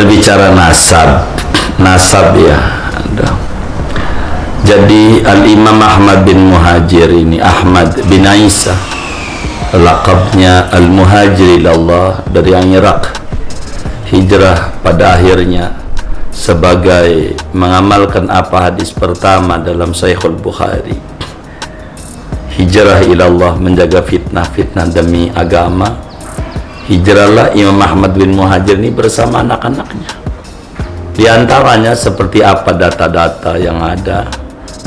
berbicara nasab ya. Jadi Al-Imam Ahmad bin Muhajir ini, Ahmad bin Isa, laqabnya Al-Muhajir ilallah, dari yang Irak, hijrah pada akhirnya sebagai mengamalkan apa hadis pertama dalam Sahihul Bukhari, hijrah ilallah, menjaga fitnah demi agama. Hijrahlah Imam Ahmad bin Muhajir ini bersama anak-anaknya. Di antaranya seperti apa data-data yang ada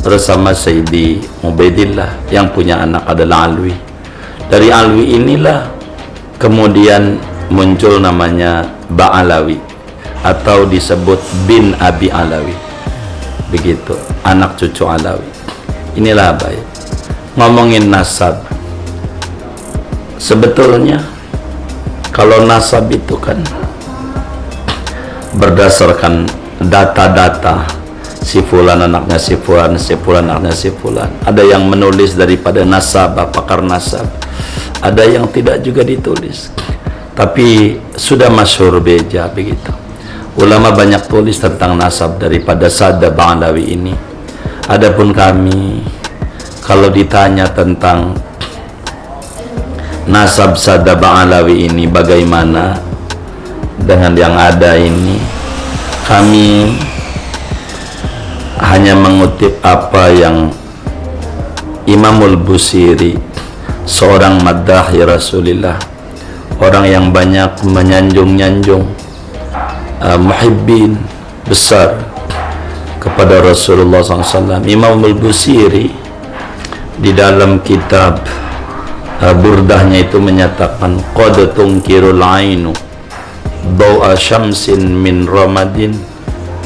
bersama Sayyidi Ubaidillah yang punya anak adalah Alwi. Dari Alwi inilah kemudian muncul namanya Ba'alawi atau disebut bin Abi Alawi. Begitu, anak cucu Alawi. Inilah baik. Ngomongin nasab. Sebetulnya kalau nasab itu kan berdasarkan data-data, si fulan anaknya si fulan, si fulan anaknya si fulan. Ada yang menulis daripada nasab, pakar nasab. Ada yang tidak juga ditulis. Tapi sudah masyhur beja begitu. Ulama banyak tulis tentang nasab daripada Sada Ba'alawi ini. Adapun kami kalau ditanya tentang nasab Sada Ba'alawi ini bagaimana dengan yang ada ini, kami hanya mengutip apa yang Imamul Busiri, seorang maddahi Rasulullah, orang yang banyak menyanjung-nyanjung, muhibbin besar kepada Rasulullah SAW. Imamul Busiri di dalam kitab burdahnya itu menyatakan qad tunkirul ainu da'a syamsin min ramadin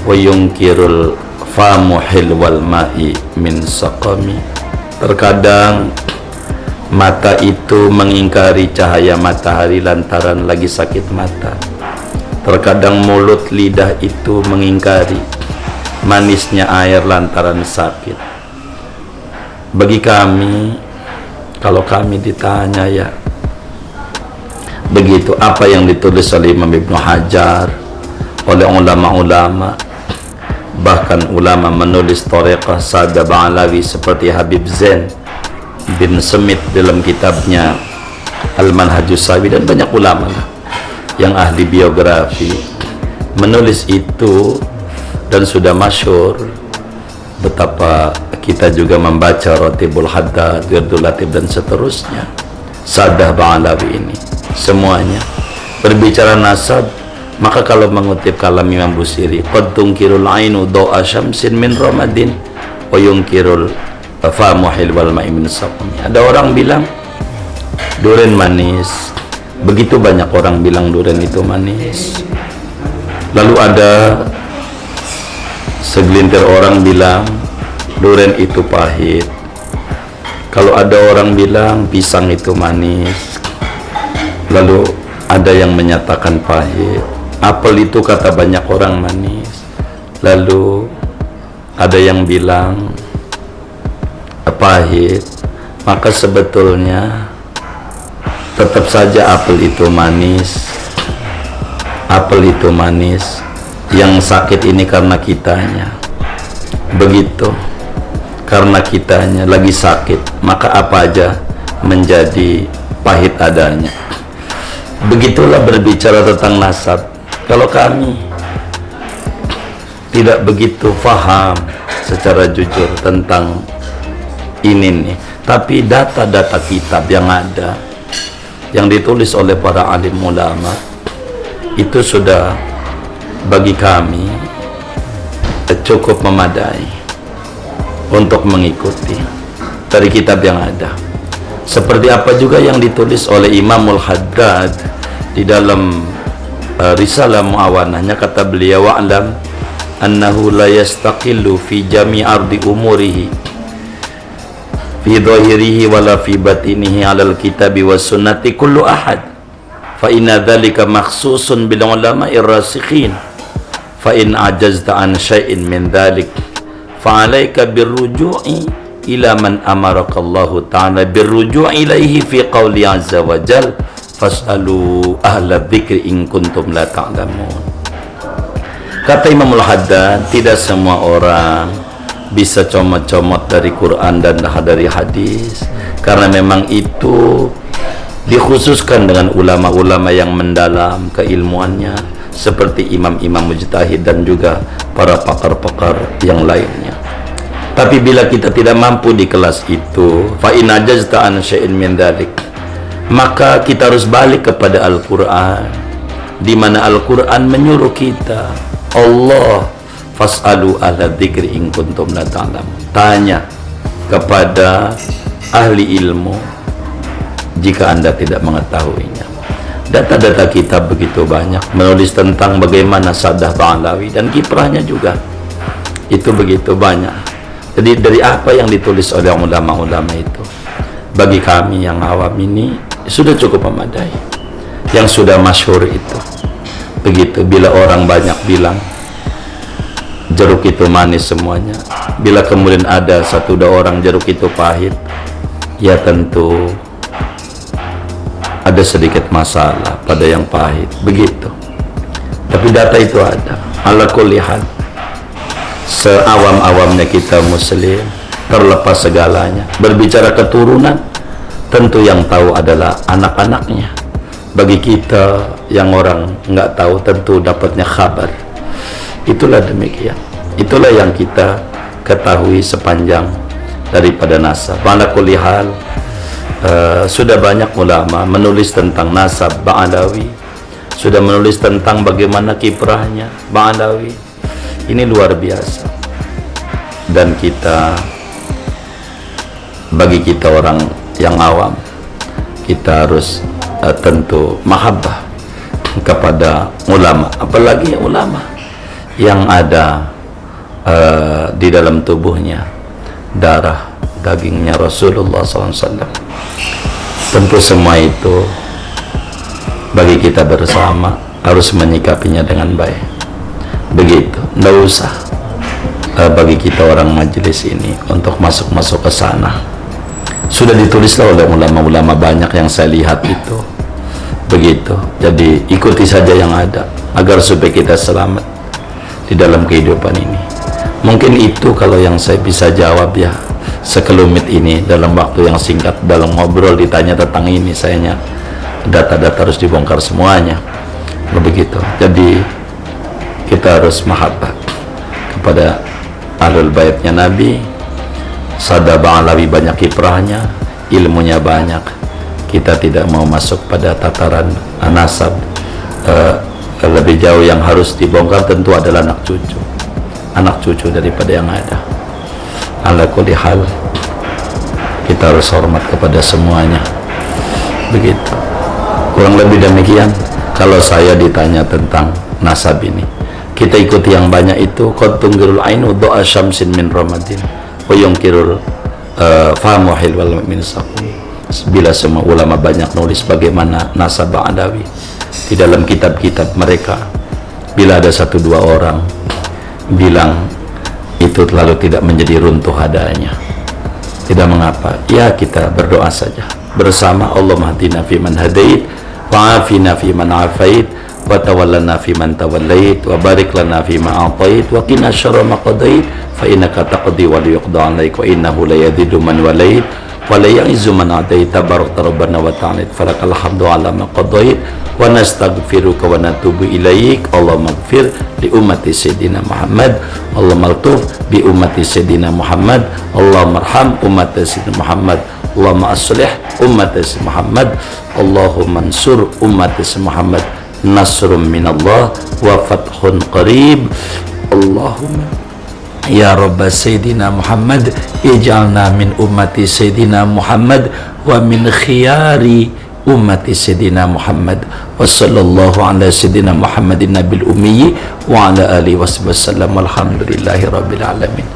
wa yunkirul famu hilwal ma'i min saqami. Terkadang mata itu mengingkari cahaya matahari lantaran lagi sakit mata. Terkadang mulut lidah itu mengingkari manisnya air lantaran sakit. Bagi kami, kalau kami ditanya ya begitu, apa yang ditulis oleh Imam Ibnu Hajar, oleh ulama-ulama, bahkan ulama menulis thariqah Sada Ba'alawi seperti Habib Zain bin Semit dalam kitabnya Al-Manhajus Sawi, dan banyak ulama yang ahli biografi menulis itu, dan sudah masyhur. Betapa kita juga membaca Ratibul Haddad, Wirdul Latif dan seterusnya. Sada Ba'alawi ini semuanya berbicara nasab. Maka kalau mengutip kalam Imam Busiri, qad tunkirul ainu da'a syamsin min ramadin wa yunkirul famu hilwal ma'i min saqami. Ada orang bilang durian manis, begitu banyak orang bilang durian itu manis. Lalu ada segelintir orang bilang durian itu pahit. Kalau ada orang bilang pisang itu manis, lalu ada yang menyatakan pahit. Apel itu kata banyak orang manis, lalu ada yang bilang pahit. Maka sebetulnya tetap saja apel itu manis. Apel itu manis. Yang sakit ini karena kitanya. Begitu, karena kitanya lagi sakit, maka apa aja menjadi pahit adanya. Begitulah berbicara tentang nasab. Kalau kami tidak begitu faham secara jujur tentang ini nih, tapi data-data kitab yang ada, yang ditulis oleh para alim ulama, itu sudah bagi kami cukup memadai untuk mengikuti dari kitab yang ada. Seperti apa juga yang ditulis oleh Imamul Haddad di dalam Risalah Muawanahnya, kata beliau, wa'lam annahu la yastaqillu fi jami' ardi umurihi fi dhahirihi wala fi batinihi 'alal kitabi was sunnati kullu ahad fa inna dhalika makhsusun bil ulama'i rasikhin fa in ajazta an syai'in min dhalik fa 'alaika birruju'i ila man amaraka Allah ta'ala birruju'i ilaihi fi qawli 'azza wa jalla fas'alu ahla dzikri in kuntum la ta'lamun. Kata Imamul Haddad, tidak semua orang bisa comot-comot dari Quran dan dari hadis, karena memang itu dikhususkan dengan ulama-ulama yang mendalam keilmuannya, seperti imam-imam mujtahid dan juga para pakar-pakar yang lainnya. Tapi bila kita tidak mampu di kelas itu, fa in ajazta an syai'in min dzalik, maka kita harus balik kepada Al-Quran, di mana Al-Quran menyuruh kita, Allah fas'alu ahla dzikri in kuntum la ta'lamun, tanya kepada ahli ilmu jika Anda tidak mengetahuinya. Data-data kita begitu banyak menulis tentang bagaimana Saddah Ba'alawi dan kiprahnya juga itu begitu banyak. Jadi dari apa yang ditulis oleh ulama-ulama itu, bagi kami yang awam ini sudah cukup memadai. Yang sudah masyhur itu begitu, bila orang banyak bilang jeruk itu manis semuanya, bila kemudian ada satu dua orang jeruk itu pahit, ya tentu ada sedikit masalah pada yang pahit, begitu. Tapi data itu ada. Ala kulli hal, seawam-awamnya kita muslim, terlepas segalanya, berbicara keturunan, tentu yang tahu adalah anak-anaknya. Bagi kita yang orang nggak tahu, tentu dapatnya kabar. Itulah demikian. Itulah yang kita ketahui sepanjang daripada nasab. Ala kulli hal, sudah banyak ulama menulis tentang nasab Ba'alawi, sudah menulis tentang bagaimana kiprahnya Ba'alawi. Ini luar biasa. Dan kita, bagi kita orang yang awam, kita harus tentu mahabbah kepada ulama, apalagi ulama yang ada di dalam tubuhnya darah dagingnya Rasulullah SAW. Tentu semua itu bagi kita bersama harus menyikapinya dengan baik. Begitu, nggak usah bagi kita orang majelis ini untuk masuk-masuk ke sana. Sudah ditulislah oleh ulama-ulama banyak yang saya lihat itu. Begitu, jadi ikuti saja yang ada agar supaya kita selamat di dalam kehidupan ini. Mungkin itu kalau yang saya bisa jawab ya, sekelumit ini dalam waktu yang singkat, dalam ngobrol ditanya tentang ini, sayanya data-data harus dibongkar semuanya. Begitu, jadi kita harus mahabbah kepada ahlul baitnya Nabi. Saddah Ba'alawi banyak kiprahnya, ilmunya banyak. Kita tidak mau masuk pada tataran nasab. Lebih jauh yang harus dibongkar tentu adalah anak cucu daripada yang ada. Ala kulli hal, kita harus hormat kepada semuanya. Begitu, kurang lebih demikian. Kalau saya ditanya tentang nasab ini, kita ikuti yang banyak itu. Qad tunggirul ainu do'a syamsin min ramadin wa yungkirul fahamu hilwal min saqum. Bila semua ulama banyak nulis bagaimana nasab Ba'alawi di dalam kitab-kitab mereka, bila ada satu dua orang bilang itu lalu tidak menjadi runtuh adanya, tidak mengapa, ya kita berdoa saja bersama. Allahumma hadina fi man hadait wa afina fi man afait wa tawallana fi man tawallait wa barik lana fi ma atait wa qina syarra ma qadait fa innaka taqdi wa la yuqda 'alaik wa innahu la yadhillu man walait wa la yu'izzu man adait tabarakta rabbana wa ta'ala falakal hamdu 'ala ma qadait wa nastaghfiruka wa natubu ilaik. Allahumma ighfir li ummati sayyidina Muhammad, Allahumma altuf bi ummati sayyidina Muhammad, Allahumma arham ummati sayyidina Muhammad, Allahumma aslih ummati sayyidina Muhammad, Allahumma ansur ummati sayyidina Muhammad nasrun minallah wa fathun qarib. Allahumma ya Rabb Sayyidina Muhammad ij'alna min ummati Sayyidina Muhammad wa min khiyari ummati Sayyidina Muhammad wa sallallahu ala Sayyidina Muhammadin nabil ummi wa ala alihi wa sallam walhamdulillahi rabbil alamin.